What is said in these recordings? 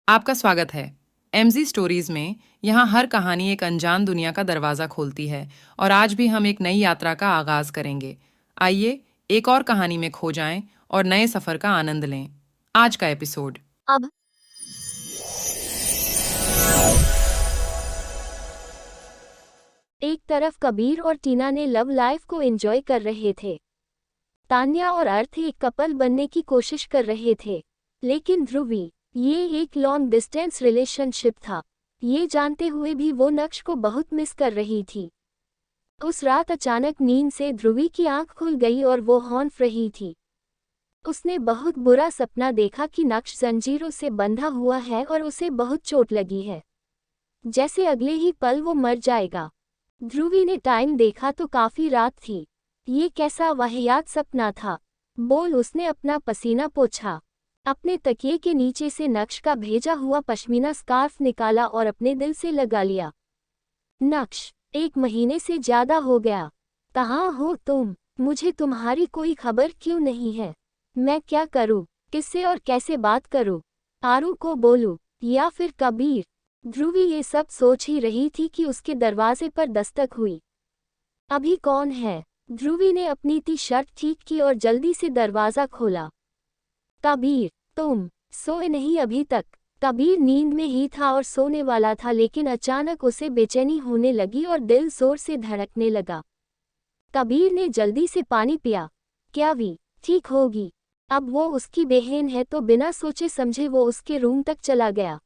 आपका स्वागत है। एमजी स्टोरीज में यहाँ हर कहानी एक अनजान दुनिया का दरवाजा खोलती है और आज भी हम एक नई यात्रा का आगाज करेंगे। आइए एक और कहानी में खो जाएं और नए सफर का आनंद लें। आज का एपिसोड। अब एक तरफ कबीर और टीना ने लव लाइफ को एंजॉय कर रहे थे। तान्या और अर्थ एक कपल बनने की कोशिश कर रहे थे, लेकिन ध्रुवी, ये एक लॉन्ग डिस्टेंस रिलेशनशिप था। ये जानते हुए भी वो नक्श को बहुत मिस कर रही थी। उस रात अचानक नींद से ध्रुवी की आंख खुल गई और वो हौंफ रही थी। उसने बहुत बुरा सपना देखा कि नक्श जंजीरों से बंधा हुआ है और उसे बहुत चोट लगी है, जैसे अगले ही पल वो मर जाएगा। ध्रुवी ने टाइम देखा तो काफी रात थी। ये कैसा वाहियात सपना था? बोल, उसने अपना पसीना पोंछा। अपने तकिए के नीचे से नक्श का भेजा हुआ पश्मीना स्कार्फ निकाला और अपने दिल से लगा लिया। नक्श, 1 महीने से ज्यादा हो गया। कहाँ हो तुम? मुझे तुम्हारी कोई खबर क्यों नहीं है? मैं क्या करूँ? किससे और कैसे बात करूँ? आरू को बोलूँ या फिर कबीर? ध्रुवी ये सब सोच ही रही थी कि उसके दरवाजे पर दस्तक हुई। अभी कौन है? ध्रुवी ने अपनी टी शर्ट ठीक की और जल्दी से दरवाजा खोला। कबीर, तुम सोए नहीं अभी तक? कबीर नींद में ही था और सोने वाला था, लेकिन अचानक उसे बेचैनी होने लगी और दिल जोर से धड़कने लगा। कबीर ने जल्दी से पानी पिया। क्या वी ठीक होगी? अब वो उसकी बहन है तो बिना सोचे समझे वो उसके रूम तक चला गया।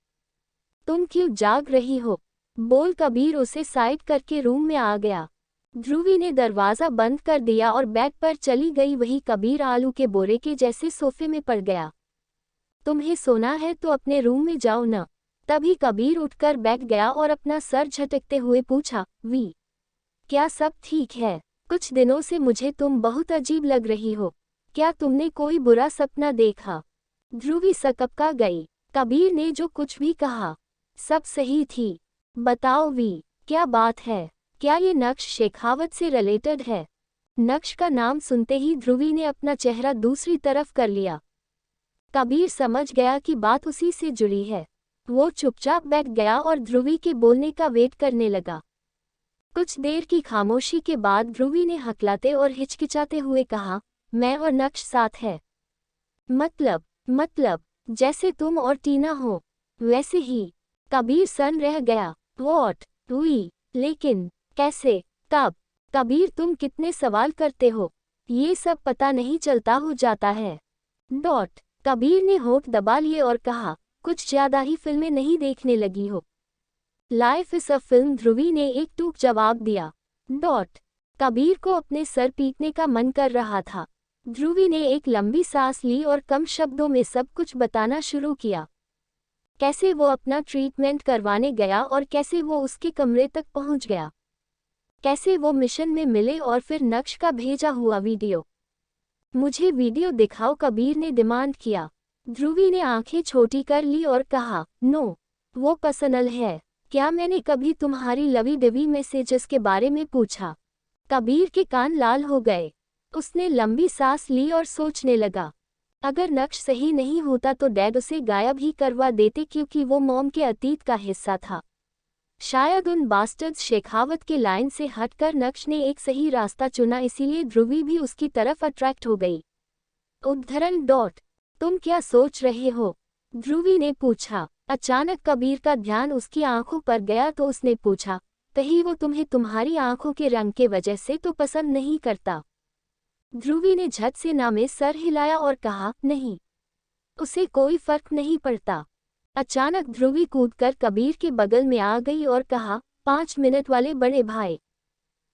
तुम क्यों जाग रही हो? बोल। कबीर उसे साइड करके रूम में आ गया। ध्रुवी ने दरवाजा बंद कर दिया और बेड पर चली गई। वही कबीर आलू के बोरे के जैसे सोफे में पड़ गया। तुम्हें सोना है तो अपने रूम में जाओ न। तभी कबीर उठकर बैठ गया और अपना सर झटकते हुए पूछा, वी, क्या सब ठीक है? कुछ दिनों से मुझे तुम बहुत अजीब लग रही हो। क्या तुमने कोई बुरा सपना देखा? ध्रुवी सकपका गई। कबीर ने जो कुछ भी कहा सब सही थी। बताओ वी, क्या बात है? क्या ये नक्श शेखावत से रिलेटेड है? नक्श का नाम सुनते ही ध्रुवी ने अपना चेहरा दूसरी तरफ कर लिया। कबीर समझ गया कि बात उसी से जुड़ी है। वो चुपचाप बैठ गया और ध्रुवी के बोलने का वेट करने लगा। कुछ देर की खामोशी के बाद ध्रुवी ने हकलाते और हिचकिचाते हुए कहा, मैं और नक्श साथ है। मतलब जैसे तुम और टीना हो वैसे ही। कबीर सन रह गया। वॉट? हुई? लेकिन कैसे? कब? कबीर, तुम कितने सवाल करते हो? ये सब पता नहीं चलता हो जाता है। डॉट। कबीर ने होठ दबा लिए और कहा, कुछ ज्यादा ही फिल्में नहीं देखने लगी हो? लाइफ इज अ फिल्म, ध्रुवी ने एक टूक जवाब दिया। डॉट। कबीर को अपने सर पीटने का मन कर रहा था। ध्रुवी ने एक लंबी सांस ली और कम शब्दों में सब कुछ बताना शुरू किया। कैसे वो अपना ट्रीटमेंट करवाने गया और कैसे वो उसके कमरे तक पहुंच गया। कैसे वो मिशन में मिले और फिर नक्श का भेजा हुआ वीडियो। मुझे वीडियो दिखाओ, कबीर ने डिमांड किया। ध्रुवी ने आंखें छोटी कर ली और कहा, नो, वो पर्सनल है। क्या मैंने कभी तुम्हारी लवी डिवी मैसेजेस के बारे में पूछा? कबीर के कान लाल हो गए। उसने लंबी सांस ली और सोचने लगा। अगर नक्श सही नहीं होता तो डैड उसे गायब ही करवा देते, क्योंकि वो मॉम के अतीत का हिस्सा था। शायद उन बास्टर्ड्स शेखावत के लाइन से हटकर नक्श ने एक सही रास्ता चुना, इसीलिए ध्रुवी भी उसकी तरफ अट्रैक्ट हो गई। उद्धरण डॉट। तुम क्या सोच रहे हो? ध्रुवी ने पूछा। अचानक कबीर का ध्यान उसकी आंखों पर गया तो उसने पूछा, कहीं वो तुम्हें तुम्हारी आंखों के रंग के वजह से तो पसंद नहीं करता? ध्रुवी ने झट से ना में सर हिलाया और कहा, नहीं, उसे कोई फर्क नहीं पड़ता। अचानक ध्रुवी कूदकर कबीर के बगल में आ गई और कहा, 5 मिनट वाले बड़े भाई,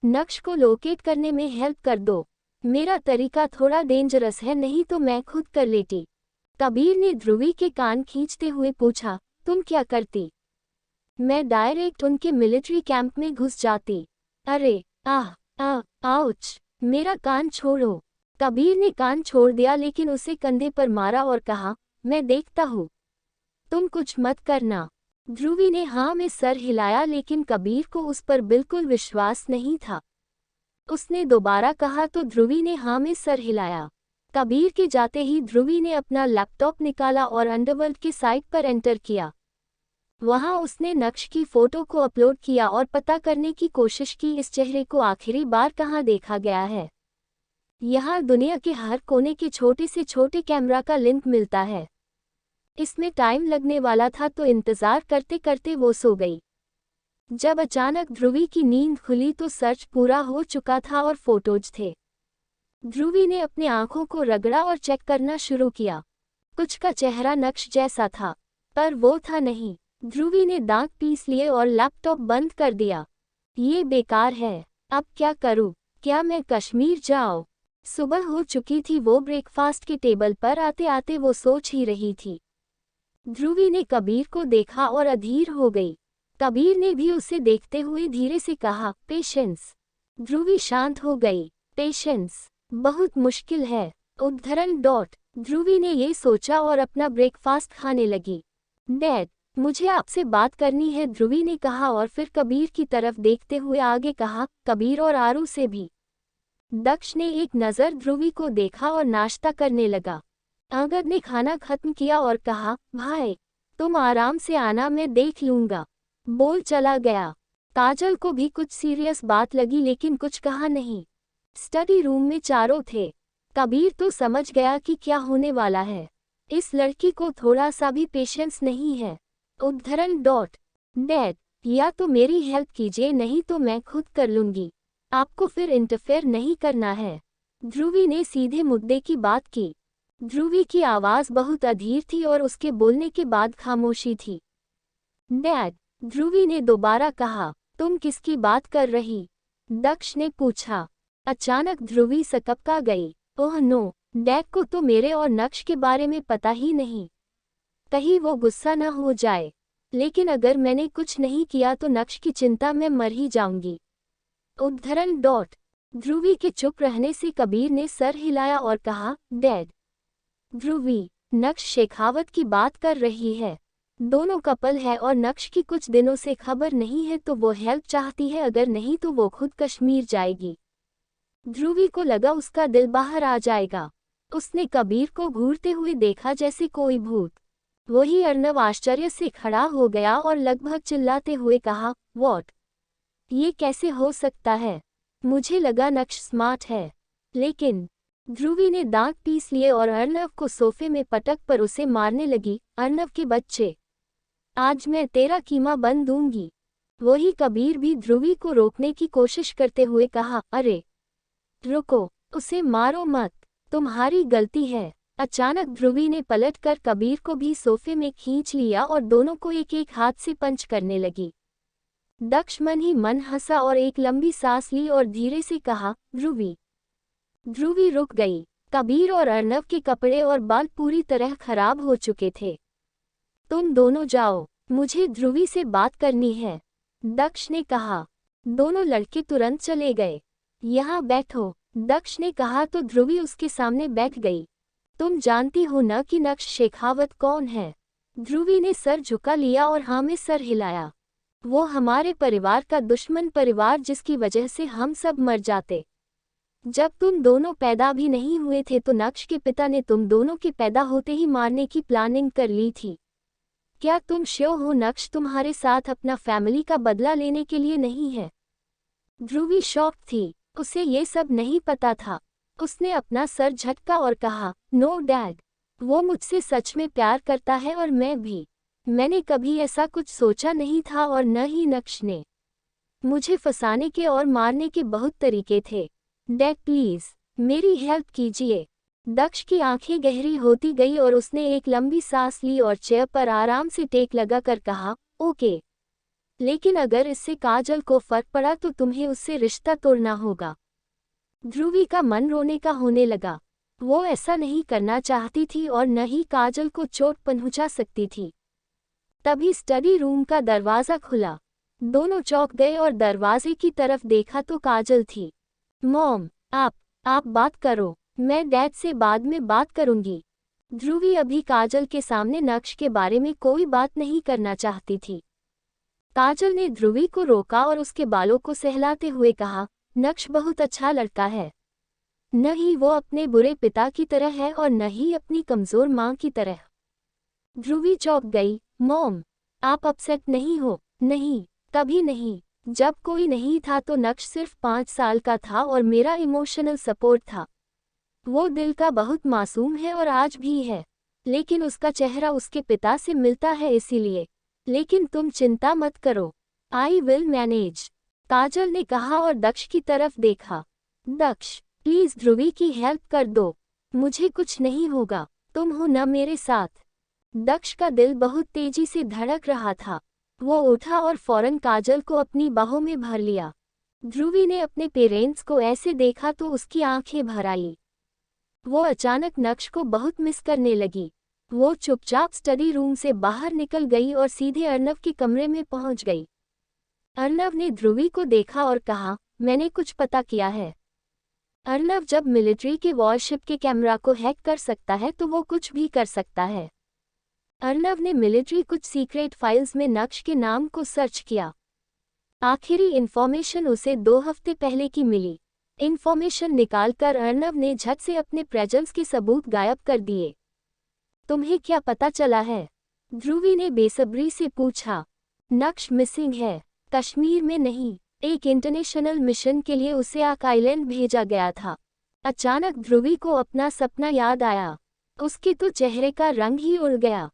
नक्श को लोकेट करने में हेल्प कर दो। मेरा तरीका थोड़ा डेंजरस है, नहीं तो मैं खुद कर लेती। कबीर ने ध्रुवी के कान खींचते हुए पूछा, तुम क्या करती? मैं डायरेक्ट उनके मिलिट्री कैंप में घुस जाती। अरे आउच, मेरा कान छोड़ो। कबीर ने कान छोड़ दिया, लेकिन उसे कंधे पर मारा और कहा, मैं देखता हूँ, तुम कुछ मत करना। ध्रुवी ने हाँ में सर हिलाया, लेकिन कबीर को उस पर बिल्कुल विश्वास नहीं था। उसने दोबारा कहा तो ध्रुवी ने हाँ में सर हिलाया। कबीर के जाते ही ध्रुवी ने अपना लैपटॉप निकाला और अंडरवर्ल्ड की साइट पर एंटर किया। वहां उसने नक्श की फोटो को अपलोड किया और पता करने की कोशिश की इस चेहरे को आखिरी बार कहां देखा गया है। यहाँ दुनिया के हर कोने के छोटे से छोटे कैमरा का लिंक मिलता है। इसमें टाइम लगने वाला था तो इंतजार करते करते वो सो गई। जब अचानक ध्रुवी की नींद खुली तो सर्च पूरा हो चुका था और फोटोज थे। ध्रुवी ने अपनी आंखों को रगड़ा और चेक करना शुरू किया। कुछ का चेहरा नक्श जैसा था, पर वो था नहीं। ध्रुवी ने दांत पीस लिए और लैपटॉप बंद कर दिया। ये बेकार है, अब क्या करूं? क्या मैं कश्मीर जाऊं? सुबह हो चुकी थी। वो ब्रेकफास्ट के टेबल पर आते आते वो सोच ही रही थी। ध्रुवी ने कबीर को देखा और अधीर हो गई। कबीर ने भी उसे देखते हुए धीरे से कहा, पेशेंस। ध्रुवी शांत हो गई। पेशेंस बहुत मुश्किल है। उद्धरण डॉट। ध्रुवी ने ये सोचा और अपना ब्रेकफास्ट खाने लगी। डैड, मुझे आपसे बात करनी है, ध्रुवी ने कहा और फिर कबीर की तरफ देखते हुए आगे कहा, कबीर और आरू से भी। दक्ष ने एक नज़र ध्रुवी को देखा और नाश्ता करने लगा। अंगद ने खाना खत्म किया और कहा, भाई तुम आराम से आना, मैं देख लूंगा। बोल चला गया। काजल को भी कुछ सीरियस बात लगी लेकिन कुछ कहा नहीं। स्टडी रूम में चारों थे। कबीर तो समझ गया कि क्या होने वाला है। इस लड़की को थोड़ा सा भी पेशेंस नहीं है। उद्धरण डॉट। डैड, या तो मेरी हेल्प कीजिए, नहीं तो मैं खुद कर लूंगी। आपको फिर इंटरफेयर नहीं करना है। ध्रुवी ने सीधे मुद्दे की बात की। ध्रुवी की आवाज़ बहुत अधीर थी और उसके बोलने के बाद खामोशी थी। डैड, ध्रुवी ने दोबारा कहा, तुम किसकी बात कर रही? दक्ष ने पूछा। अचानक ध्रुवी सकपका गई। ओह नो, डैड को तो मेरे और नक्श के बारे में पता ही नहीं। कहीं वो गुस्सा न हो जाए। लेकिन अगर मैंने कुछ नहीं किया तो नक्श की चिंता में मर ही जाऊंगी। उद्धरण डॉट। ध्रुवी के चुप रहने से कबीर ने सर हिलाया और कहा, डैड। ध्रुवी, नक्श शेखावत की बात कर रही है। दोनों कपल है और नक्श की कुछ दिनों से खबर नहीं है तो वो हेल्प चाहती है, अगर नहीं तो वो खुद कश्मीर जाएगी। ध्रुवी को लगा उसका दिल बाहर आ जाएगा। उसने कबीर को घूरते हुए देखा जैसे कोई भूत। वही अर्नव आश्चर्य से खड़ा हो गया और लगभग चिल्लाते हुए कहा, व्हाट? ये कैसे हो सकता है? मुझे लगा नक्श स्मार्ट है। लेकिन ध्रुवी ने दांत पीस लिए और अर्नव को सोफे में पटक पर उसे मारने लगी। अर्नव के बच्चे, आज मैं तेरा कीमा बन दूंगी। वही कबीर भी ध्रुवी को रोकने की कोशिश करते हुए कहा, अरे रुको, उसे मारो मत, तुम्हारी गलती है। अचानक ध्रुवी ने पलटकर कबीर को भी सोफे में खींच लिया और दोनों को एक एक हाथ से पंच करने लगी। दक्ष मन ही मन हंसा और एक लंबी सांस ली और धीरे से कहा, ध्रुवी। ध्रुवी रुक गई। कबीर और अर्नव के कपड़े और बाल पूरी तरह खराब हो चुके थे। तुम दोनों जाओ, मुझे ध्रुवी से बात करनी है, दक्ष ने कहा। दोनों लड़के तुरंत चले गए। यहाँ बैठो, दक्ष ने कहा तो ध्रुवी उसके सामने बैठ गई। तुम जानती हो न कि नक्श शेखावत कौन है? ध्रुवी ने सर झुका लिया और हाँ में सर हिलाया। वो हमारे परिवार का दुश्मन परिवार जिसकी वजह से हम सब मर जाते। जब तुम दोनों पैदा भी नहीं हुए थे तो नक्श के पिता ने तुम दोनों के पैदा होते ही मारने की प्लानिंग कर ली थी। क्या तुम श्योर हो नक्श तुम्हारे साथ अपना फैमिली का बदला लेने के लिए नहीं है? ध्रुवी शॉक थी। उसे ये सब नहीं पता था। उसने अपना सर झटका और कहा, नो डैड, वो मुझसे सच में प्यार करता है और मैं भी। मैंने कभी ऐसा कुछ सोचा नहीं था और न ही नक्श ने। मुझे फंसाने के और मारने के बहुत तरीके थे। डैड प्लीज मेरी हेल्प कीजिए। दक्ष की आंखें गहरी होती गई और उसने एक लंबी सांस ली और चेयर पर आराम से टेक लगाकर कहा, ओके, लेकिन अगर इससे काजल को फर्क पड़ा तो तुम्हें उससे रिश्ता तोड़ना होगा। ध्रुवी का मन रोने का होने लगा। वो ऐसा नहीं करना चाहती थी और न ही काजल को चोट पहुंचा सकती थी। तभी स्टडी रूम का दरवाज़ा खुला। दोनों चौंक गए और दरवाजे की तरफ देखा तो काजल थी। मॉम, आप बात करो, मैं डैड से बाद में बात करूंगी। ध्रुवी अभी काजल के सामने नक्श के बारे में कोई बात नहीं करना चाहती थी। काजल ने ध्रुवी को रोका और उसके बालों को सहलाते हुए कहा, नक्श बहुत अच्छा लड़का है। न ही वो अपने बुरे पिता की तरह है और न ही अपनी कमजोर माँ की तरह। ध्रुवी चौंक गई। मॉम, आप अपसेट नहीं हो? नहीं, कभी नहीं। जब कोई नहीं था तो नक्श सिर्फ 5 साल का था और मेरा इमोशनल सपोर्ट था। वो दिल का बहुत मासूम है और आज भी है, लेकिन उसका चेहरा उसके पिता से मिलता है इसीलिए। लेकिन तुम चिंता मत करो, आई विल मैनेज, काजल ने कहा और दक्ष की तरफ देखा। दक्ष, प्लीज ध्रुवी की हेल्प कर दो, मुझे कुछ नहीं होगा, तुम हो न मेरे साथ। दक्ष का दिल बहुत तेजी से धड़क रहा था। वो उठा और फौरन काजल को अपनी बाहों में भर लिया। ध्रुवी ने अपने पेरेंट्स को ऐसे देखा तो उसकी आंखें भर आई। वो अचानक नक्श को बहुत मिस करने लगी। वो चुपचाप स्टडी रूम से बाहर निकल गई और सीधे अर्नव के कमरे में पहुंच गई। अर्नव ने ध्रुवी को देखा और कहा, मैंने कुछ पता किया है। अर्नव जब मिलिट्री के वॉरशिप के कैमरा को हैक कर सकता है तो वो कुछ भी कर सकता है। अर्नव ने मिलिट्री कुछ सीक्रेट फाइल्स में नक्श के नाम को सर्च किया। आखिरी इन्फॉर्मेशन उसे 2 हफ्ते पहले की मिली। इन्फॉर्मेशन निकालकर अर्नव ने झट से अपने प्रेजेंस के सबूत गायब कर दिए। तुम्हें क्या पता चला है? ध्रुवी ने बेसब्री से पूछा। नक्श मिसिंग है, कश्मीर में नहीं, एक इंटरनेशनल मिशन के लिए उसे आक आइलैंड भेजा गया था। अचानक ध्रुवी को अपना सपना याद आया। उसके तो चेहरे का रंग ही उड़ गया।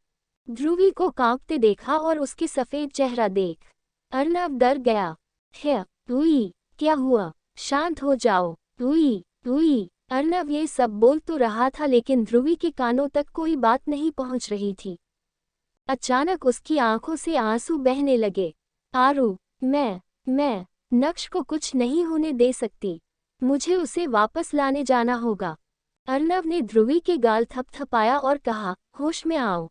ध्रुवी को कांपते देखा और उसके सफेद चेहरा देख अर्नव डर गया। है लुई, क्या हुआ? शांत हो जाओ। Louis, Louis. अर्नव ये सब बोल तो रहा था लेकिन ध्रुवी के कानों तक कोई बात नहीं पहुंच रही थी। अचानक उसकी आंखों से आंसू बहने लगे। आरू, मैं नक्श को कुछ नहीं होने दे सकती। मुझे उसे वापस लाने जाना होगा। अर्नव ने ध्रुवी के गाल थपथपाया और कहा, होश में आओ,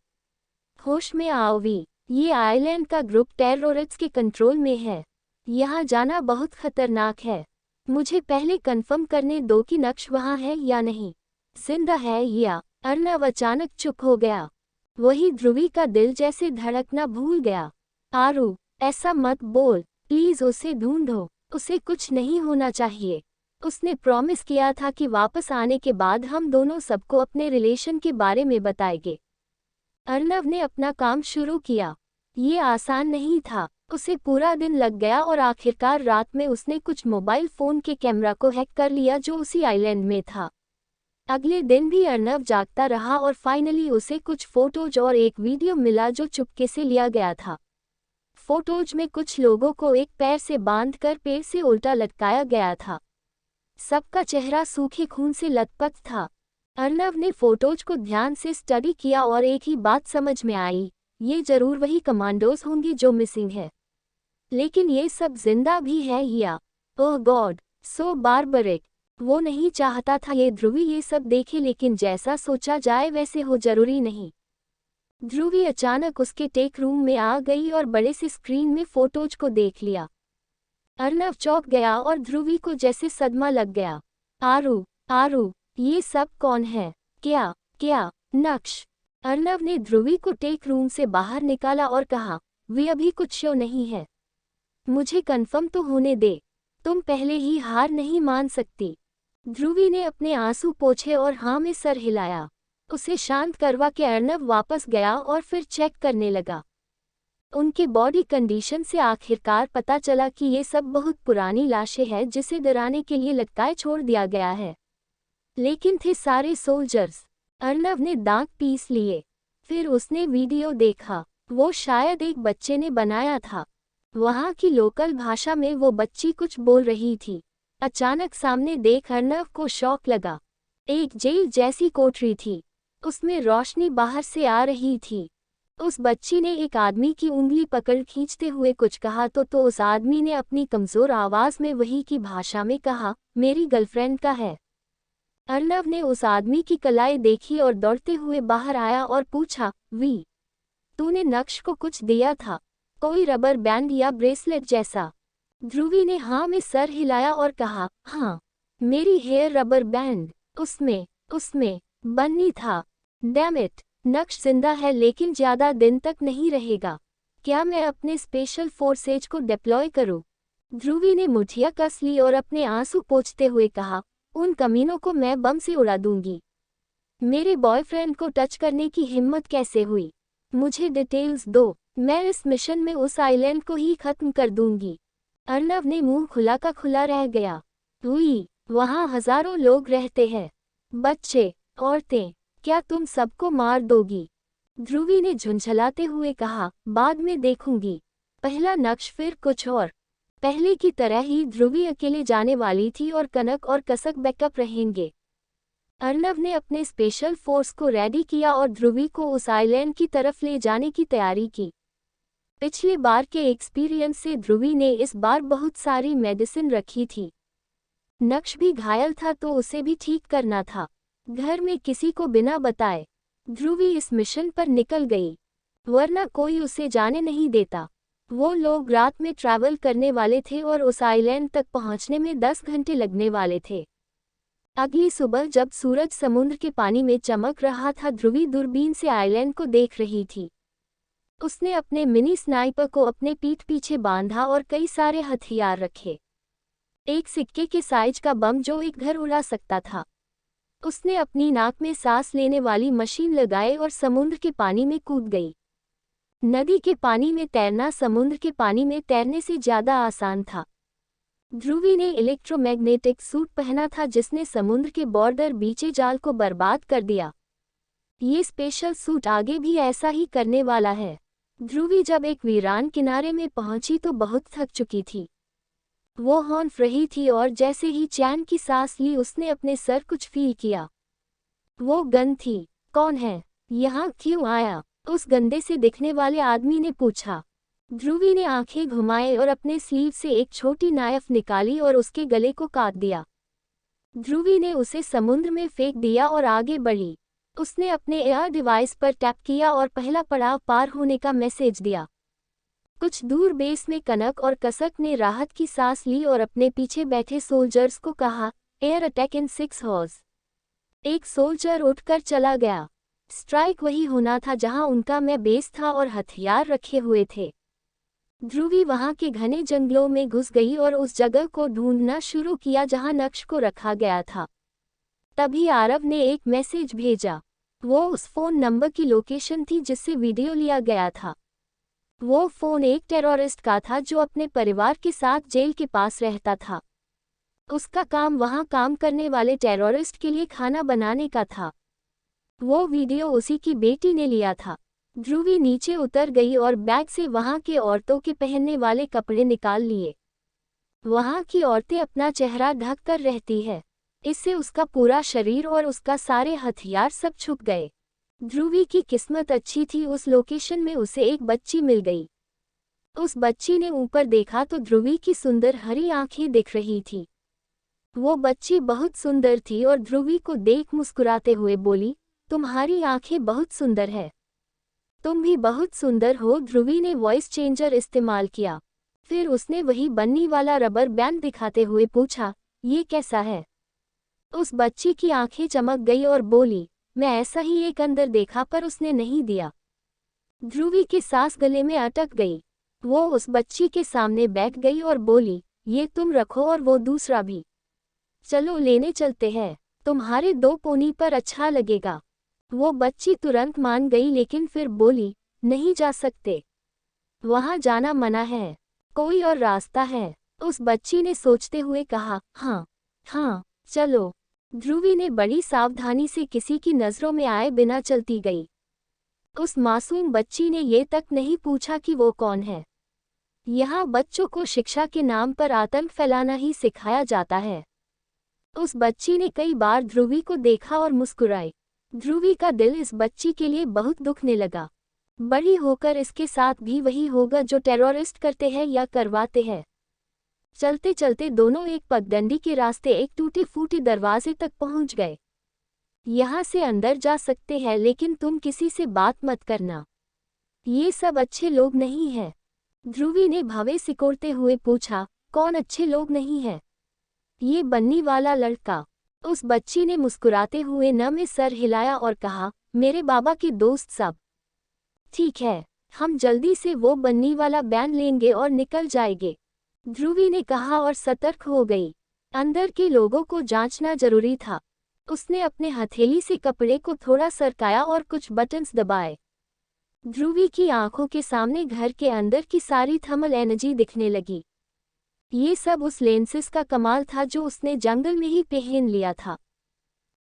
होश में आओ वी। ये आइलैंड का ग्रुप टेररिस्ट्स के कंट्रोल में है। यहाँ जाना बहुत खतरनाक है। मुझे पहले कंफर्म करने दो कि नक्श वहाँ है या नहीं, जिंदा है या। अर्नव अचानक चुप हो गया। वही ध्रुवी का दिल जैसे धड़कना भूल गया। आरू, ऐसा मत बोल, प्लीज उसे ढूंढो, उसे कुछ नहीं होना चाहिए। उसने प्रॉमिस किया था कि वापस आने के बाद हम दोनों सबको अपने रिलेशन के बारे में बताएंगे। अर्नव ने अपना काम शुरू किया। ये आसान नहीं था, उसे पूरा दिन लग गया और आखिरकार रात में उसने कुछ मोबाइल फोन के कैमरा को हैक कर लिया जो उसी आइलैंड में था। अगले दिन भी अर्नव जागता रहा और फाइनली उसे कुछ फोटोज और एक वीडियो मिला जो चुपके से लिया गया था। फोटोज में कुछ लोगों को एक पैर से बांधकर पेड़ से उल्टा लटकाया गया था। सबका चेहरा सूखे खून से लथपथ था। अर्नव ने फोटोज को ध्यान से स्टडी किया और एक ही बात समझ में आई, ये जरूर वही कमांडोज होंगे जो मिसिंग है। लेकिन ये सब जिंदा भी है या? ओह गॉड, सो बारबरिक। वो नहीं चाहता था ये ध्रुवी ये सब देखे, लेकिन जैसा सोचा जाए वैसे हो जरूरी नहीं। ध्रुवी अचानक उसके टेक रूम में आ गई और बड़े से स्क्रीन में फोटोज को देख लिया। अर्नव चौंक गया और ध्रुवी को जैसे सदमा लग गया। आरू, आरू, ये सब कौन है? क्या नक्श? अर्नव ने ध्रुवी को टेक रूम से बाहर निकाला और कहा, वे अभी कुछ श्योर नहीं है, मुझे कंफर्म तो होने दे, तुम पहले ही हार नहीं मान सकती। ध्रुवी ने अपने आंसू पोंछे और हाँ में सर हिलाया। उसे शांत करवा के अर्नव वापस गया और फिर चेक करने लगा। उनके बॉडी कंडीशन से आखिरकार पता चला कि ये सब बहुत पुरानी लाशें हैं जिसे डराने के लिए लटकाए छोड़ दिया गया है। लेकिन थे सारे सोल्जर्स। अर्नव ने दांत पीस लिए। फिर उसने वीडियो देखा। वो शायद एक बच्चे ने बनाया था। वहाँ की लोकल भाषा में वो बच्ची कुछ बोल रही थी। अचानक सामने देख अर्नव को शॉक लगा। एक जेल जैसी कोठरी थी, उसमें रोशनी बाहर से आ रही थी। उस बच्ची ने एक आदमी की उंगली पकड़ खींचते हुए कुछ कहा तो उस आदमी ने अपनी कमजोर आवाज में वही की भाषा में कहा, मेरी गर्लफ्रेंड का है। अर्नव ने उस आदमी की कलाई देखी और दौड़ते हुए बाहर आया और पूछा, वी, तूने नक्श को कुछ दिया था, कोई रबर बैंड या ब्रेसलेट जैसा? ध्रुवी ने हाँ में सर हिलाया और कहा, हाँ, मेरी हेयर रबर बैंड, उसमें बन्नी था। डैम इट, नक्श जिंदा है लेकिन ज्यादा दिन तक नहीं रहेगा। क्या मैं अपने स्पेशल फोर्सेज को डिप्लॉय करूं? ध्रुवी ने मुठिया कस ली और अपने आंसू पोंछते हुए कहा, उन कमीनों को मैं बम से उड़ा दूंगी। मेरे बॉयफ्रेंड को टच करने की हिम्मत कैसे हुई? मुझे डिटेल्स दो, मैं इस मिशन में उस आइलैंड को ही खत्म कर दूंगी। अर्नव ने मुंह खुला का खुला रह गया। हुई, वहां हजारों लोग रहते हैं, बच्चे, औरतें, क्या तुम सबको मार दोगी? ध्रुवी ने झुंझलाते हुए कहा, बाद में देखूंगी। पहला नक्श फिर कुछ और। पहले की तरह ही ध्रुवी अकेले जाने वाली थी और कनक और कसक बैकअप रहेंगे। अर्नव ने अपने स्पेशल फोर्स को रेडी किया और ध्रुवी को उस आइलैंड की तरफ ले जाने की तैयारी की। पिछले बार के एक्सपीरियंस से ध्रुवी ने इस बार बहुत सारी मेडिसिन रखी थी। नक्श भी घायल था तो उसे भी ठीक करना था। घर में किसी को बिना बताए ध्रुवी इस मिशन पर निकल गई, वरना कोई उसे जाने नहीं देता। वो लोग रात में ट्रैवल करने वाले थे और उस आइलैंड तक पहुंचने में 10 घंटे लगने वाले थे। अगली सुबह जब सूरज समुद्र के पानी में चमक रहा था, ध्रुवी दूरबीन से आइलैंड को देख रही थी। उसने अपने मिनी स्नाइपर को अपने पीठ पीछे बांधा और कई सारे हथियार रखे। एक सिक्के के साइज का बम जो एक घर उड़ा सकता था। उसने अपनी नाक में सांस लेने वाली मशीन लगाई और समुद्र के पानी में कूद गई। नदी के पानी में तैरना समुद्र के पानी में तैरने से ज्यादा आसान था। ध्रुवी ने इलेक्ट्रोमैग्नेटिक सूट पहना था जिसने समुद्र के बॉर्डर बीचे जाल को बर्बाद कर दिया। ये स्पेशल सूट आगे भी ऐसा ही करने वाला है। ध्रुवी जब एक वीरान किनारे में पहुंची तो बहुत थक चुकी थी। वो हौंफ रही थी और जैसे ही चैन की सांस ली उसने अपने सर कुछ फील किया। वो गन थी। कौन है? यहाँ क्यों आया? उस गंदे से दिखने वाले आदमी ने पूछा। ध्रुवी ने आंखें घुमाए और अपने स्लीव से एक छोटी नाइफ निकाली और उसके गले को काट दिया। ध्रुवी ने उसे समुद्र में फेंक दिया और आगे बढ़ी। उसने अपने एयर डिवाइस पर टैप किया और पहला पड़ाव पार होने का मैसेज दिया। कुछ दूर बेस में कनक और कसक ने राहत की सांस ली और अपने पीछे बैठे सोल्जर्स को कहा, एयर अटैक इन 6 हॉर्स। एक सोल्जर उठकर चला गया। स्ट्राइक वही होना था जहां उनका मैं बेस था और हथियार रखे हुए थे। ध्रुवी वहां के घने जंगलों में घुस गई और उस जगह को ढूंढना शुरू किया जहां नक्श को रखा गया था। तभी आरव ने एक मैसेज भेजा। वो उस फोन नंबर की लोकेशन थी जिससे वीडियो लिया गया था। वो फोन एक टेररिस्ट का था जो अपने परिवार के साथ जेल के पास रहता था। उसका काम वहां काम करने वाले टेररिस्ट के लिए खाना बनाने का था। वो वीडियो उसी की बेटी ने लिया था। ध्रुवी नीचे उतर गई और बैग से वहां के औरतों के पहनने वाले कपड़े निकाल लिए। वहां की औरतें अपना चेहरा ढक कर रहती है, इससे उसका पूरा शरीर और उसका सारे हथियार सब छुप गए। ध्रुवी की किस्मत अच्छी थी, उस लोकेशन में उसे एक बच्ची मिल गई। उस बच्ची ने ऊपर देखा तो ध्रुवी की सुंदर हरी आंखें दिख रही थी। वो बच्ची बहुत सुंदर थी और ध्रुवी को देख मुस्कुराते हुए बोली, तुम्हारी आंखें बहुत सुंदर है। तुम भी बहुत सुंदर हो। ध्रुवी ने वॉइस चेंजर इस्तेमाल किया। फिर उसने वही बन्नी वाला रबर बैंड दिखाते हुए पूछा, ये कैसा है? उस बच्ची की आंखें चमक गई और बोली, मैं ऐसा ही एक अंदर देखा पर उसने नहीं दिया। ध्रुवी की सांस गले में अटक गई। वो उस बच्ची के सामने बैठ गई और बोली, ये तुम रखो और वो दूसरा भी। चलो लेने चलते हैं, तुम्हारे 2 पोनी पर अच्छा लगेगा। वो बच्ची तुरंत मान गई लेकिन फिर बोली, नहीं जा सकते, वहां जाना मना है, कोई और रास्ता है। उस बच्ची ने सोचते हुए कहा, हाँ, चलो। ध्रुवी ने बड़ी सावधानी से किसी की नज़रों में आए बिना चलती गई। उस मासूम बच्ची ने ये तक नहीं पूछा कि वो कौन है। यहाँ बच्चों को शिक्षा के नाम पर आतंक फैलाना ही सिखाया जाता है। उस बच्ची ने कई बार ध्रुवी को देखा और मुस्कुराई। ध्रुवी का दिल इस बच्ची के लिए बहुत दुखने लगा। बड़ी होकर इसके साथ भी वही होगा जो टेररिस्ट करते हैं या करवाते हैं। चलते चलते दोनों एक पगडंडी के रास्ते एक टूटे फूटे दरवाजे तक पहुंच गए। यहाँ से अंदर जा सकते हैं लेकिन तुम किसी से बात मत करना, ये सब अच्छे लोग नहीं हैं। ध्रुवी ने भावे सिकोड़ते हुए पूछा, कौन अच्छे लोग नहीं हैं? ये बन्नी वाला लड़का। उस बच्ची ने मुस्कुराते हुए न में सर हिलाया और कहा, मेरे बाबा के दोस्त सब। ठीक है, हम जल्दी से वो बन्नी वाला बैंड लेंगे और निकल जाएंगे, ध्रुवी ने कहा और सतर्क हो गई। अंदर के लोगों को जांचना जरूरी था। उसने अपने हथेली से कपड़े को थोड़ा सरकाया और कुछ बटन्स दबाए। ध्रुवी की आंखों के सामने घर के अंदर की सारी थर्मल एनर्जी दिखने लगी। ये सब उस लेंसेस का कमाल था जो उसने जंगल में ही पहन लिया था।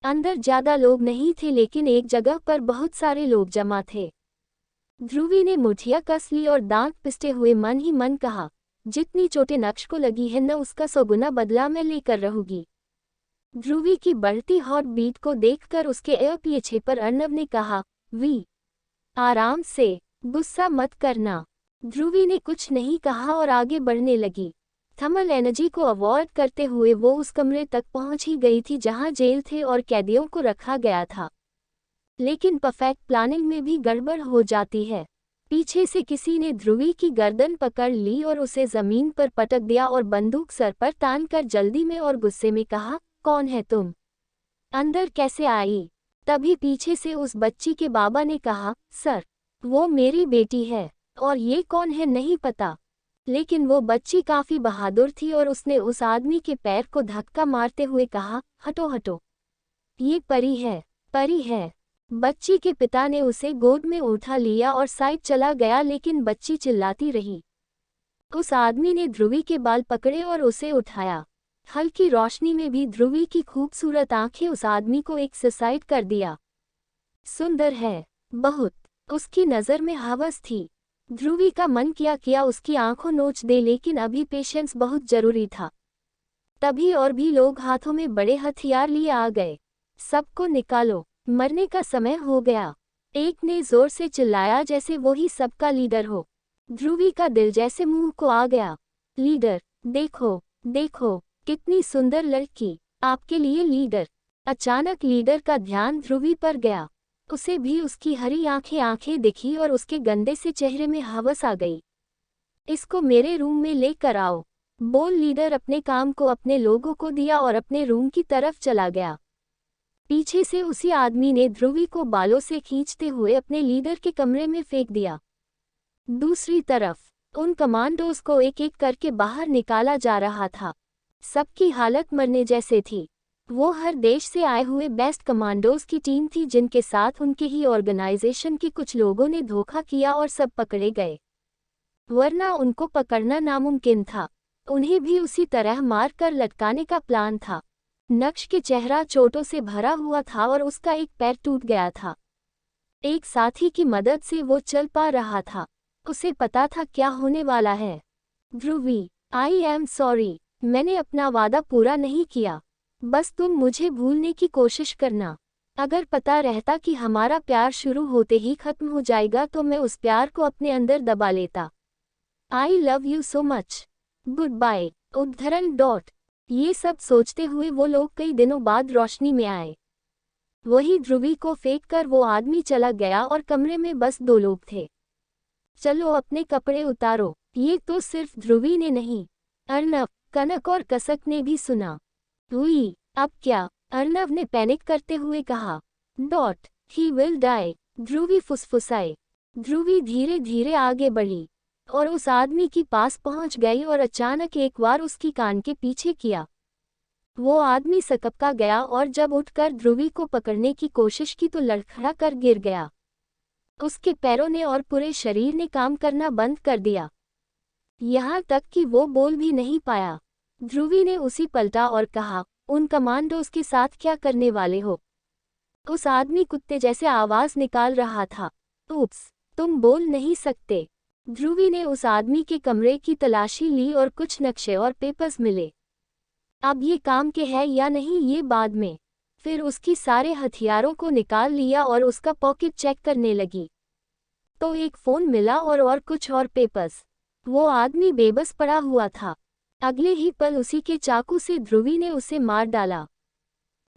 अंदर ज्यादा लोग नहीं थे, लेकिन एक जगह पर बहुत सारे लोग जमा थे। ध्रुवी ने मुठिया कस ली और दांत पिसते हुए मन ही मन कहा, जितनी चोटें नक्श को लगी है न उसका 100 गुना बदला मैं लेकर रहूंगी। ध्रुवी की बढ़ती हॉट बीट को देखकर उसके पीछे पर अर्नव ने कहा, वी आराम से, गुस्सा मत करना। ध्रुवी ने कुछ नहीं कहा और आगे बढ़ने लगी। थर्मल एनर्जी को अवॉइड करते हुए वो उस कमरे तक पहुंच ही गई थी जहां जेल थे और कैदियों को रखा गया था। लेकिन परफेक्ट प्लानिंग में भी गड़बड़ हो जाती है। पीछे से किसी ने ध्रुवी की गर्दन पकड़ ली और उसे जमीन पर पटक दिया और बंदूक सर पर तानकर जल्दी में और गुस्से में कहा, कौन है तुम? अंदर कैसे आई? तभी पीछे से उस बच्ची के बाबा ने कहा, सर, वो मेरी बेटी है और ये कौन है नहीं पता। लेकिन वो बच्ची काफी बहादुर थी और उसने उस आदमी के पैर को धक्का मारते हुए कहा, हटो हटो, ये परी है, परी है। बच्ची के पिता ने उसे गोद में उठा लिया और साइड चला गया, लेकिन बच्ची चिल्लाती रही। उस आदमी ने ध्रुवी के बाल पकड़े और उसे उठाया। हल्की रोशनी में भी ध्रुवी की खूबसूरत आंखें उस आदमी को एक्साइट कर दिया। सुंदर है, बहुत। उसकी नज़र में हवस थी। ध्रुवी का मन किया उसकी आंखों नोच दे, लेकिन अभी पेशेंस बहुत जरूरी था। तभी और भी लोग हाथों में बड़े हथियार लिए आ गए। सबको निकालो, मरने का समय हो गया। एक ने जोर से चिल्लाया जैसे वो ही सबका लीडर हो। ध्रुवी का दिल जैसे मुंह को आ गया। लीडर, देखो देखो, कितनी सुंदर लड़की, आपके लिए लीडर। अचानक लीडर का ध्यान ध्रुवी पर गया। उसे भी उसकी हरी आंखें दिखी और उसके गंदे से चेहरे में हवस आ गई। इसको मेरे रूम में लेकर आओ, बोल लीडर अपने काम को अपने लोगों को दिया और अपने रूम की तरफ चला गया। पीछे से उसी आदमी ने ध्रुवी को बालों से खींचते हुए अपने लीडर के कमरे में फेंक दिया। दूसरी तरफ उन कमांडोज को एक एक करके बाहर निकाला जा रहा था। सबकी हालत मरने जैसे थी। वो हर देश से आए हुए बेस्ट कमांडोज की टीम थी, जिनके साथ उनके ही ऑर्गेनाइजेशन के कुछ लोगों ने धोखा किया और सब पकड़े गए, वरना उनको पकड़ना नामुमकिन था। उन्हें भी उसी तरह मार कर लटकाने का प्लान था। नक्श के चेहरा चोटों से भरा हुआ था और उसका एक पैर टूट गया था। एक साथी की मदद से वो चल पा रहा था। उसे पता था क्या होने वाला है। ध्रुवी, आई एम सॉरी, मैंने अपना वादा पूरा नहीं किया। बस तुम मुझे भूलने की कोशिश करना। अगर पता रहता कि हमारा प्यार शुरू होते ही खत्म हो जाएगा तो मैं उस प्यार को अपने अंदर दबा लेता। I love you so much, good bye. उद्धरण. ये सब सोचते हुए वो लोग कई दिनों बाद रोशनी में आए। वही ध्रुवी को फेंक कर वो आदमी चला गया और कमरे में बस 2 लोग थे। चलो अपने कपड़े उतारो। ये तो सिर्फ ध्रुवी ने नहीं, अर्नव, कनक और कसक ने भी सुना। हुई, अब क्या? अर्नव ने पैनिक करते हुए कहा। ही विल डाई, ध्रुवी फुसफुसाए। ध्रुवी धीरे धीरे आगे बढ़ी और उस आदमी के पास पहुंच गई और अचानक एक बार उसकी कान के पीछे किया। वो आदमी सकपका गया और जब उठकर ध्रुवी को पकड़ने की कोशिश की तो लड़खड़ा कर गिर गया। उसके पैरों ने और पूरे शरीर ने काम करना बंद कर दिया, यहाँ तक कि वो बोल भी नहीं पाया। ध्रुवी ने उसी पलटा और कहा, उन कमांडोज के साथ क्या करने वाले हो? उस आदमी कुत्ते जैसे आवाज निकाल रहा था। उप्स, तुम बोल नहीं सकते। ध्रुवी ने उस आदमी के कमरे की तलाशी ली और कुछ नक्शे और पेपर्स मिले। अब ये काम के है या नहीं ये बाद में। फिर उसकी सारे हथियारों को निकाल लिया और उसका पॉकेट चेक करने लगी तो एक फ़ोन मिला और कुछ और पेपर्स। वो आदमी बेबस पड़ा हुआ था। अगले ही पल उसी के चाकू से ध्रुवी ने उसे मार डाला।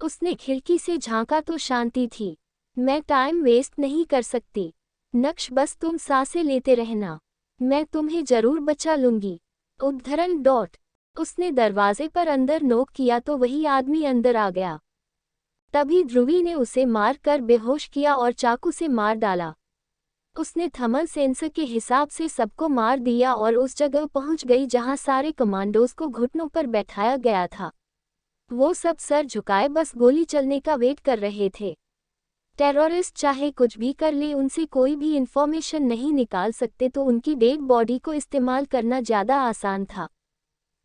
उसने खिड़की से झांका तो शांति थी। मैं टाइम वेस्ट नहीं कर सकती। नक्श, बस तुम सांसें लेते रहना, मैं तुम्हें जरूर बचा लूंगी। उद्धरण. उसने दरवाजे पर अंदर नोक किया तो वही आदमी अंदर आ गया। तभी ध्रुवी ने उसे मार कर बेहोश किया और चाकू से मार डाला। उसने थर्मल सेंसर के हिसाब से सबको मार दिया और उस जगह पहुंच गई जहां सारे कमांडोज को घुटनों पर बैठाया गया था। वो सब सर झुकाए बस गोली चलने का वेट कर रहे थे। टेररिस्ट चाहे कुछ भी कर ले, उनसे कोई भी इंफॉर्मेशन नहीं निकाल सकते, तो उनकी डेड बॉडी को इस्तेमाल करना ज्यादा आसान था।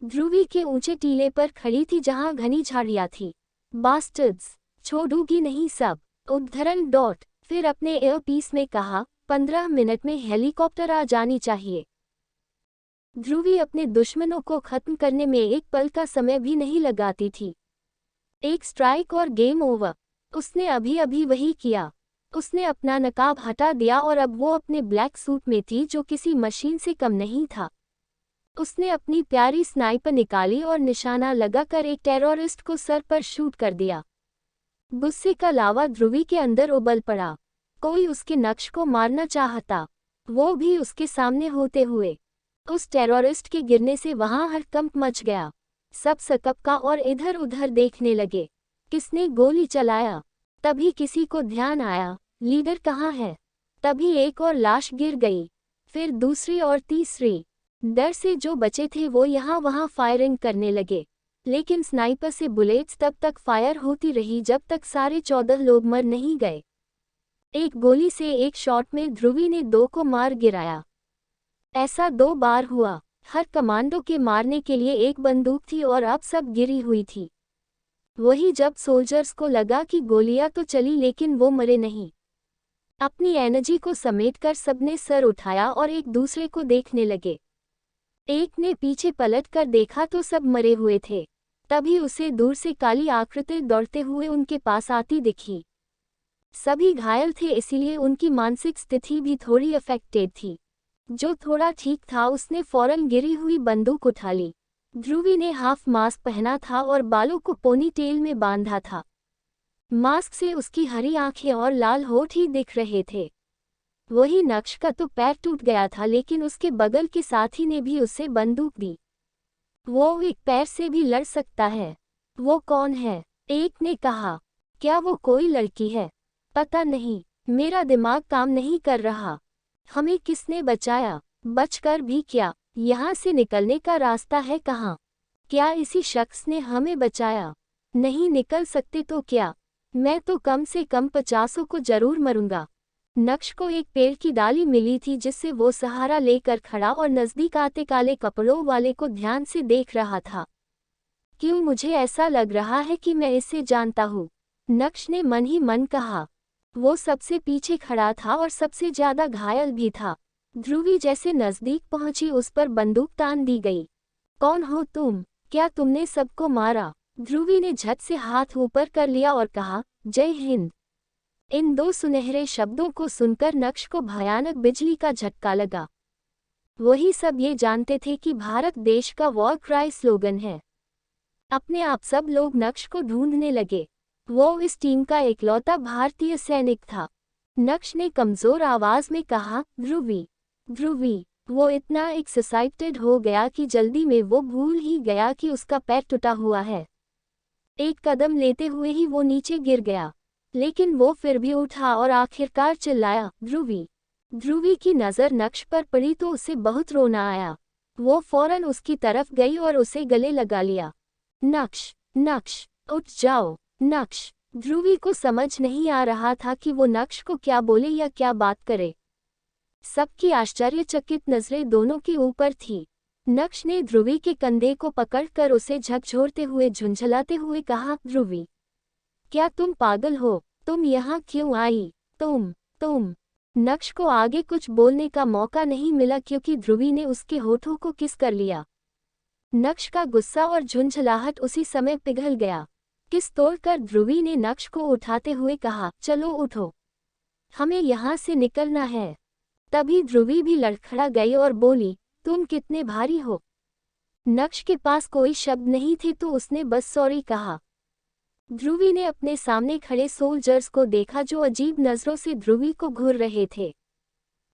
ध्रुवी के ऊंचे टीले पर खड़ी थी जहां घनी झाड़ियां थी। बास्टर्ड्स, छोड़ूंगी नहीं सब, उद्धरण डॉट। फिर अपने एयरपीस में कहा, 15 मिनट में हेलीकॉप्टर आ जानी चाहिए। ध्रुवी अपने दुश्मनों को खत्म करने में एक पल का समय भी नहीं लगाती थी। एक स्ट्राइक और गेम ओवर। उसने अभी अभी वही किया। उसने अपना नकाब हटा दिया और अब वो अपने ब्लैक सूट में थी जो किसी मशीन से कम नहीं था। उसने अपनी प्यारी स्नाइपर निकाली और निशाना लगाकर एक टेररिस्ट को सर पर शूट कर दिया। गुस्से का लावा ध्रुवी के अंदर उबल पड़ा। कोई उसके नक्श को मारना चाहता, वो भी उसके सामने होते हुए। उस टेररिस्ट के गिरने से वहां हड़कंप मच गया। सब सकपका और इधर उधर देखने लगे। किसने गोली चलाया? तभी किसी को ध्यान आया, लीडर कहाँ है? तभी एक और लाश गिर गई, फिर दूसरी और तीसरी। डर से जो बचे थे वो यहाँ वहाँ फायरिंग करने लगे, लेकिन स्नाइपर से बुलेट्स तब तक फायर होती रही जब तक सारे 14 लोग मर नहीं गए। एक गोली से एक शॉट में ध्रुवी ने 2 को मार गिराया। ऐसा 2 बार हुआ। हर कमांडो के मारने के लिए एक बंदूक थी और अब सब गिरी हुई थी। वही जब सोल्जर्स को लगा कि गोलियां तो चली लेकिन वो मरे नहीं। अपनी एनर्जी को समेटकर सबने सर उठाया और एक दूसरे को देखने लगे। एक ने पीछे पलट कर देखा तो सब मरे हुए थे। तभी उसे दूर से काली आकृति दौड़ते हुए उनके पास आती दिखी। सभी घायल थे, इसीलिए उनकी मानसिक स्थिति भी थोड़ी अफेक्टेड थी। जो थोड़ा ठीक था उसने फौरन गिरी हुई बंदूक उठा ली। ध्रुवी ने हाफ मास्क पहना था और बालों को पोनी टेल में बांधा था। मास्क से उसकी हरी आंखें और लाल होठ ही दिख रहे थे। वही नक्श का तो पैर टूट गया था, लेकिन उसके बगल के साथी ने भी उसे बंदूक दी। वो एक पैर से भी लड़ सकता है। वो कौन है? एक ने कहा। क्या वो कोई लड़की है? पता नहीं, मेरा दिमाग काम नहीं कर रहा। हमें किसने बचाया? बचकर भी क्या? यहाँ से निकलने का रास्ता है कहाँ? क्या इसी शख्स ने हमें बचाया? नहीं निकल सकते तो क्या? मैं तो कम से कम 50 को जरूर मरूंगा। नक्श को एक पेड़ की डाली मिली थी जिससे वो सहारा लेकर खड़ा और नजदीक आते काले कपड़ों वाले को ध्यान से देख रहा था। क्यों मुझे ऐसा लग रहा है कि मैं इसे जानता हूँ? नक्श ने मन ही मन कहा। वो सबसे पीछे खड़ा था और सबसे ज्यादा घायल भी था। ध्रुवी जैसे नजदीक पहुंची उस पर बंदूक तान दी गई। कौन हो तुम? क्या तुमने सबको मारा? ध्रुवी ने झट से हाथ ऊपर कर लिया और कहा, जय हिंद। इन 2 सुनहरे शब्दों को सुनकर नक्श को भयानक बिजली का झटका लगा। वही सब ये जानते थे कि भारत देश का वॉर क्राई स्लोगन है। अपने आप सब लोग नक्श को ढूंढने लगे। वो इस टीम का इकलौता भारतीय सैनिक था। नक्श ने कमजोर आवाज में कहा, ध्रुवी, ध्रुवी। वो इतना एक्साइटेड हो गया कि जल्दी में वो भूल ही गया कि उसका पैर टूटा हुआ है। एक कदम लेते हुए ही वो नीचे गिर गया, लेकिन वो फिर भी उठा और आखिरकार चिल्लाया, ध्रुवी। ध्रुवी की नज़र नक्श पर पड़ी तो उसे बहुत रोना आया। वो फौरन उसकी तरफ गई और उसे गले लगा लिया। नक्श, नक्श, उठ जाओ, नक्श। ध्रुवी को समझ नहीं आ रहा था कि वो नक्श को क्या बोले या क्या बात करे। सबकी आश्चर्यचकित नजरें दोनों के ऊपर थी। नक्श ने ध्रुवी के कंधे को पकड़कर उसे झकझोरते हुए झुंझलाते हुए कहा, ध्रुवी, क्या तुम पागल हो? तुम यहाँ क्यों आई? तुम। नक्श को आगे कुछ बोलने का मौका नहीं मिला क्योंकि ध्रुवी ने उसके होठों को किस कर लिया। नक्श का गुस्सा और झुंझलाहट उसी समय पिघल गया। किस तोड़कर ध्रुवी ने नक्श को उठाते हुए कहा, चलो उठो, हमें यहाँ से निकलना है। तभी ध्रुवी भी लड़खड़ा गई और बोली, तुम कितने भारी हो? नक्श के पास कोई शब्द नहीं थे तो उसने बस सॉरी कहा। ध्रुवी ने अपने सामने खड़े सोल्जर्स को देखा जो अजीब नजरों से ध्रुवी को घूर रहे थे।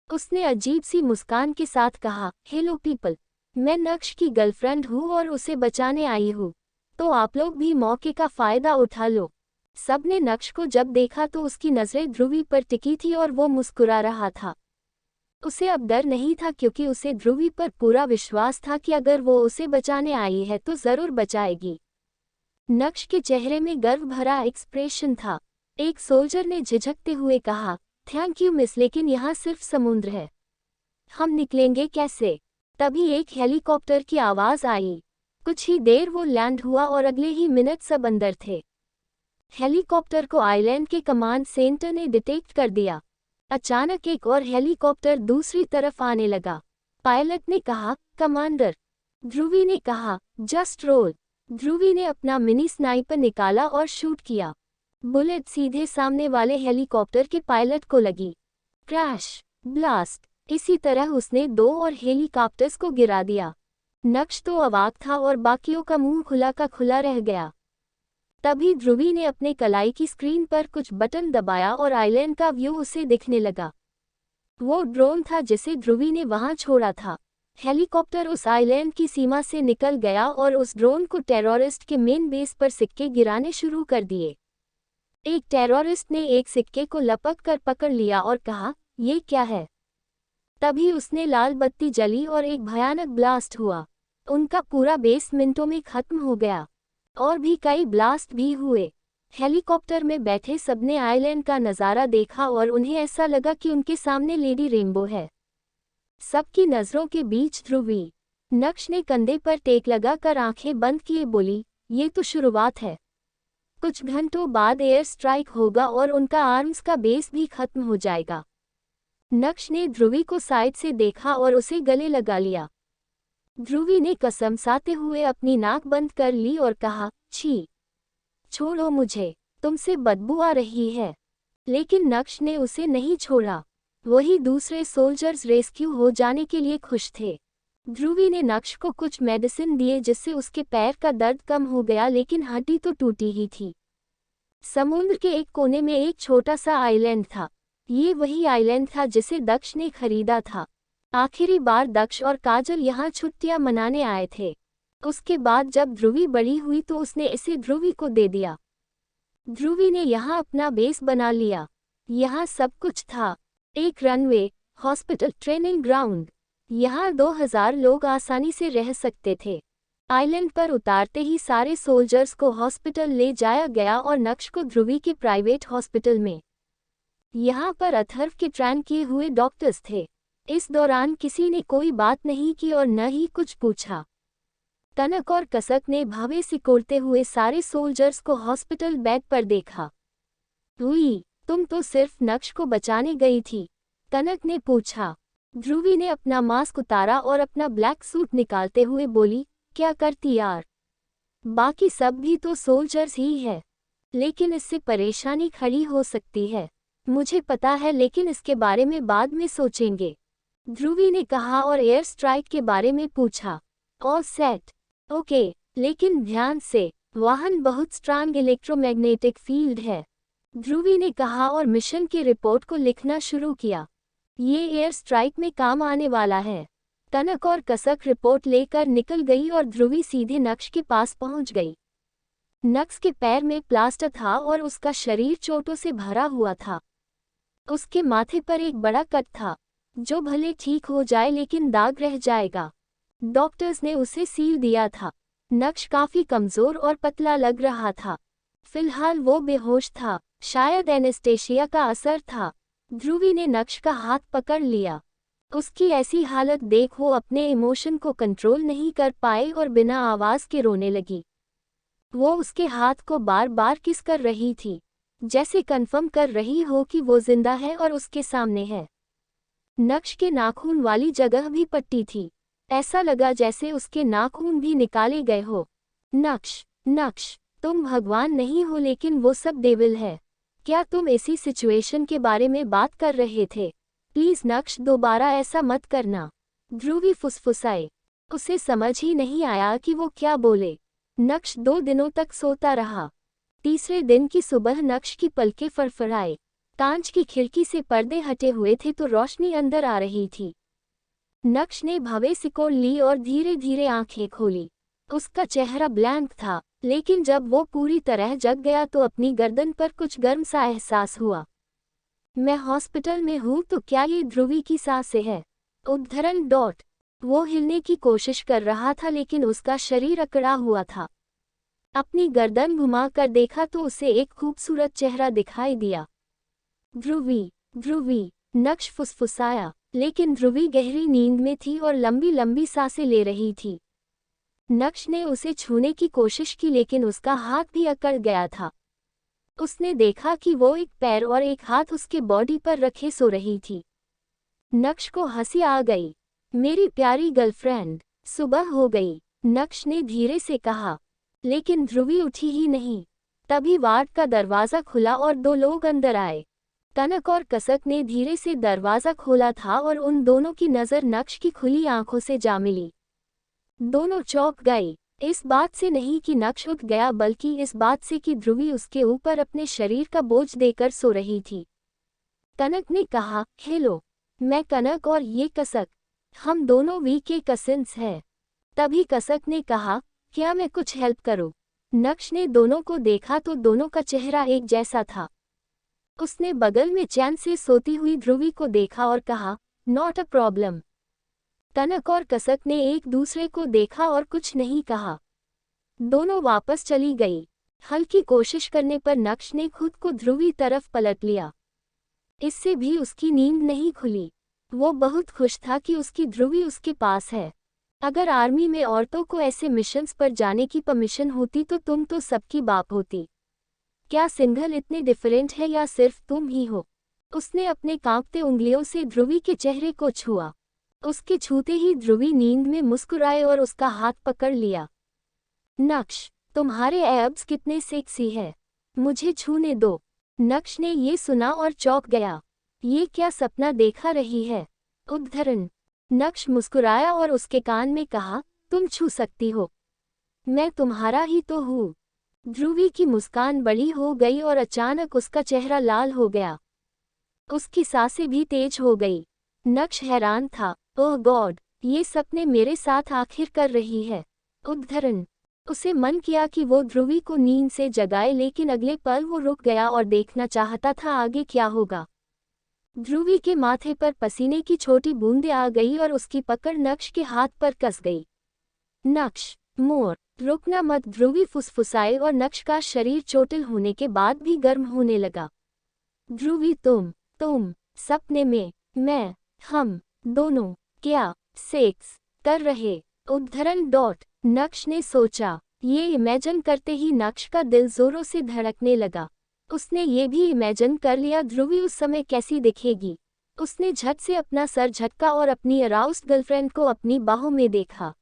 उसने अजीब सी मुस्कान के साथ कहा, हेलो पीपल, मैं नक्श की गर्लफ्रेंड हूँ और उसे बचाने आई हूँ, तो आप लोग भी मौके का फायदा उठा लो। सबने नक्श को जब देखा तो उसकी नजरें ध्रुवी पर टिकी थी और वो मुस्कुरा रहा था। उसे अब डर नहीं था क्योंकि उसे ध्रुवी पर पूरा विश्वास था कि अगर वो उसे बचाने आई है तो जरूर बचाएगी। नक्श के चेहरे में गर्व भरा एक्सप्रेशन था। एक सोल्जर ने झिझकते हुए कहा, थैंक यू मिस, लेकिन यहाँ सिर्फ समुद्र है। हम निकलेंगे कैसे? तभी एक हेलीकॉप्टर की आवाज आई। कुछ ही देर वो लैंड हुआ और अगले ही मिनट सब अंदर थे। हेलीकॉप्टर को आइलैंड के कमांड सेंटर ने डिटेक्ट कर दिया। अचानक एक और हेलीकॉप्टर दूसरी तरफ आने लगा। पायलट ने कहा, कमांडर। ध्रुवी ने कहा, जस्ट रोल। ध्रुवी ने अपना मिनी स्नाइपर निकाला और शूट किया। बुलेट सीधे सामने वाले हेलीकॉप्टर के पायलट को लगी। Crash, blast. इसी तरह उसने 2 और हेलीकॉप्टर्स को गिरा दिया। नक्श तो अवाक था और बाकियों का मुंह खुला का खुला रह गया। तभी ध्रुवी ने अपने कलाई की स्क्रीन पर कुछ बटन दबाया और आइलैंड का व्यू उसे दिखने लगा। वो ड्रोन था जिसे ध्रुवी ने वहां छोड़ा था। हेलीकॉप्टर उस आइलैंड की सीमा से निकल गया और उस ड्रोन को टेररिस्ट के मेन बेस पर सिक्के गिराने शुरू कर दिए। एक टेररिस्ट ने एक सिक्के को लपक कर पकड़ लिया और कहा, ये क्या है? तभी उसने लाल बत्ती जली और एक भयानक ब्लास्ट हुआ। उनका पूरा बेस मिनटों में खत्म हो गया। और भी कई ब्लास्ट भी हुए। हेलीकॉप्टर में बैठे सबने आइलैंड का नज़ारा देखा और उन्हें ऐसा लगा कि उनके सामने लेडी रेनबो है। सबकी नज़रों के बीच ध्रुवी। नक्श ने कंधे पर टेक लगाकर आंखें बंद किए बोली, ये तो शुरुआत है। कुछ घंटों बाद एयर स्ट्राइक होगा और उनका आर्म्स का बेस भी खत्म हो जाएगा। नक्श ने ध्रुवी को साइड से देखा और उसे गले लगा लिया। ध्रुवी ने कसम साते हुए अपनी नाक बंद कर ली और कहा, छी, छोड़ो मुझे, तुमसे बदबू आ रही है। लेकिन नक्श ने उसे नहीं छोड़ा। वही दूसरे सोल्जर्स रेस्क्यू हो जाने के लिए खुश थे। ध्रुवी ने नक्श को कुछ मेडिसिन दिए जिससे उसके पैर का दर्द कम हो गया, लेकिन हड्डी तो टूटी ही थी। समुद्र के एक कोने में एक छोटा सा आइलैंड था। ये वही आइलैंड था जिसे दक्ष ने खरीदा था। आखिरी बार दक्ष और काजल यहाँ छुट्टियां मनाने आए थे। उसके बाद जब ध्रुवी बड़ी हुई तो उसने इसे ध्रुवी को दे दिया। ध्रुवी ने यहाँ अपना बेस बना लिया। यहाँ सब कुछ था, एक रनवे, हॉस्पिटल, ट्रेनिंग ग्राउंड। यहाँ 2000 लोग आसानी से रह सकते थे। आइलैंड पर उतारते ही सारे सोल्जर्स को हॉस्पिटल ले जाया गया और नक्श को ध्रुवी के प्राइवेट हॉस्पिटल में। यहाँ पर अथर्व के ट्रेन किए हुए डॉक्टर्स थे। इस दौरान किसी ने कोई बात नहीं की और न ही कुछ पूछा। कनक और कसक ने भावे सिकोड़ते हुए सारे सोल्जर्स को हॉस्पिटल बेड पर देखा। हुई, तुम तो सिर्फ नक्श को बचाने गई थी? कनक ने पूछा। ध्रुवी ने अपना मास्क उतारा और अपना ब्लैक सूट निकालते हुए बोली, क्या करती यार, बाकी सब भी तो सोल्जर्स ही है, लेकिन इससे परेशानी खड़ी हो सकती है। मुझे पता है, लेकिन इसके बारे में बाद में सोचेंगे, ध्रुवी ने कहा और एयर स्ट्राइक के बारे में पूछा। ऑल सेट, ओके, लेकिन ध्यान से, वाहन बहुत स्ट्रांग इलेक्ट्रोमैग्नेटिक फील्ड है, ध्रुवी ने कहा और मिशन की रिपोर्ट को लिखना शुरू किया। ये एयर स्ट्राइक में काम आने वाला है। कनक और कसक रिपोर्ट लेकर निकल गई और ध्रुवी सीधे नक्श के पास पहुंच गई। नक्श के पैर में प्लास्टर था और उसका शरीर चोटों से भरा हुआ था। उसके माथे पर एक बड़ा कट था, जो भले ठीक हो जाए लेकिन दाग रह जाएगा। डॉक्टर्स ने उसे सील दिया था। नक्श काफी कमजोर और पतला लग रहा था। फिलहाल वो बेहोश था, शायद एनेस्थेशिया का असर था। ध्रुवी ने नक्श का हाथ पकड़ लिया। उसकी ऐसी हालत देख वो अपने इमोशन को कंट्रोल नहीं कर पाए और बिना आवाज के रोने लगी। वो उसके हाथ को बार बार किस कर रही थी, जैसे कन्फर्म कर रही हो कि वो जिंदा है और उसके सामने है। नक्श के नाखून वाली जगह भी पट्टी थी। ऐसा लगा जैसे उसके नाखून भी निकाले गए हो। नक्श, नक्श, तुम भगवान नहीं हो, लेकिन वो सब डेविल है। क्या तुम इसी सिचुएशन के बारे में बात कर रहे थे? प्लीज नक्श, दोबारा ऐसा मत करना, ध्रुवी फुसफुसाए। उसे समझ ही नहीं आया कि वो क्या बोले। नक्श 2 दिनों तक सोता रहा। तीसरे दिन की सुबह नक्श की पलकें फड़फड़ाए। कांच की खिड़की से पर्दे हटे हुए थे तो रोशनी अंदर आ रही थी। नक्श ने भावे सिकोड़ ली और धीरे धीरे आंखें खोली। उसका चेहरा ब्लैंक था, लेकिन जब वो पूरी तरह जग गया तो अपनी गर्दन पर कुछ गर्म सा एहसास हुआ। मैं हॉस्पिटल में हूँ तो क्या ये ध्रुवी की सांसें है? उद्धरण डॉट। वो हिलने की कोशिश कर रहा था लेकिन उसका शरीर अकड़ा हुआ था। अपनी गर्दन घुमाकर देखा तो उसे एक खूबसूरत चेहरा दिखाई दिया। ध्रुवी, ध्रुवी, नक्श फुसफुसाया, लेकिन ध्रुवी गहरी नींद में थी और लंबी लंबी सांसें ले रही थी। नक्श ने उसे छूने की कोशिश की लेकिन उसका हाथ भी अकड़ गया था। उसने देखा कि वो एक पैर और एक हाथ उसके बॉडी पर रखे सो रही थी। नक्श को हंसी आ गई। मेरी प्यारी गर्लफ्रेंड, सुबह हो गई, नक्श ने धीरे से कहा। लेकिन ध्रुवी उठी ही नहीं। तभी वार्ड का दरवाज़ा खुला और दो लोग अंदर आए। कनक और कसक ने धीरे से दरवाज़ा खोला था और उन दोनों की नज़र नक्श की खुली आंखों से जा मिली। दोनों चौंक गए, इस बात से नहीं कि नक्श उठ गया बल्कि इस बात से कि ध्रुवी उसके ऊपर अपने शरीर का बोझ देकर सो रही थी। कनक ने कहा, हेलो, मैं कनक और ये कसक, हम दोनों वी के कजिन्स हैं। तभी कसक ने कहा, क्या मैं कुछ हेल्प करूं? नक्श ने दोनों को देखा तो दोनों का चेहरा एक जैसा था। उसने बगल में चैन से सोती हुई ध्रुवी को देखा और कहा, नॉट अ प्रॉब्लम। कनक और कसक ने एक दूसरे को देखा और कुछ नहीं कहा। दोनों वापस चली गई। हल्की कोशिश करने पर नक्श ने खुद को ध्रुवी तरफ पलट लिया। इससे भी उसकी नींद नहीं खुली। वो बहुत खुश था कि उसकी ध्रुवी उसके पास है। अगर आर्मी में औरतों को ऐसे मिशंस पर जाने की परमिशन होती तो तुम तो सबकी बाप होती। क्या सिंघल इतने डिफरेंट है या सिर्फ तुम ही हो? उसने अपने कांपते उंगलियों से ध्रुवी के चेहरे को छुआ। उसके छूते ही ध्रुवी नींद में मुस्कुराए और उसका हाथ पकड़ लिया। नक्श, तुम्हारे एब्स कितने सेक्सी है, मुझे छूने दो। नक्श ने ये सुना और चौंक गया। ये क्या सपना देखा रही है? उद्धरण। नक्श मुस्कुराया और उसके कान में कहा, तुम छू सकती हो, मैं तुम्हारा ही तो हूँ। ध्रुवी की मुस्कान बड़ी हो गई और अचानक उसका चेहरा लाल हो गया। उसकी सांसें भी तेज हो गई। नक्श हैरान था, ओह गॉड, ये सपने मेरे साथ आखिर कर रही है। उद्धरण। उसे मन किया कि वो ध्रुवी को नींद से जगाए लेकिन अगले पल वो रुक गया और देखना चाहता था आगे क्या होगा। ध्रुवी के माथे पर पसीने की छोटी बूंदें आ गई और उसकी पकड़ नक्श के हाथ पर कस गई। नक्श, मोर, रुकना मत, ध्रुवी फुसफुसाए और नक्श का शरीर चोटिल होने के बाद भी गर्म होने लगा। ध्रुवी, तुम, सपने में, मैं, हम दोनों, क्या सेक्स कर रहे? उद्धरण डॉट। नक्श ने सोचा। ये इमेजिन करते ही नक्श का दिल जोरों से धड़कने लगा। उसने ये भी इमेजिन कर लिया ध्रुवी उस समय कैसी दिखेगी। उसने झट से अपना सर झटका और अपनी अराउस्ड गर्लफ्रेंड को अपनी बाहों में देखा।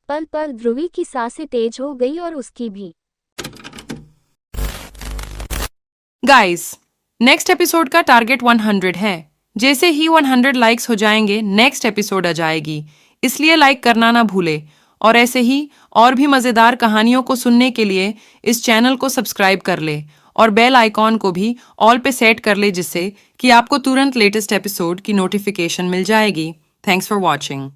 पल पल ध्रुवी की सांसें तेज हो गई और उसकी भी। गाइस, नेक्स्ट एपिसोड का टारगेट 100 है। जैसे ही 100 लाइक्स हो जाएंगे नेक्स्ट एपिसोड आ जाएगी, इसलिए लाइक करना ना भूले। और ऐसे ही और भी मज़ेदार कहानियों को सुनने के लिए इस चैनल को सब्सक्राइब कर ले और बेल आइकॉन को भी ऑल पे सेट कर ले जिससे कि आपको तुरंत लेटेस्ट एपिसोड की नोटिफिकेशन मिल जाएगी। Thanks for watching.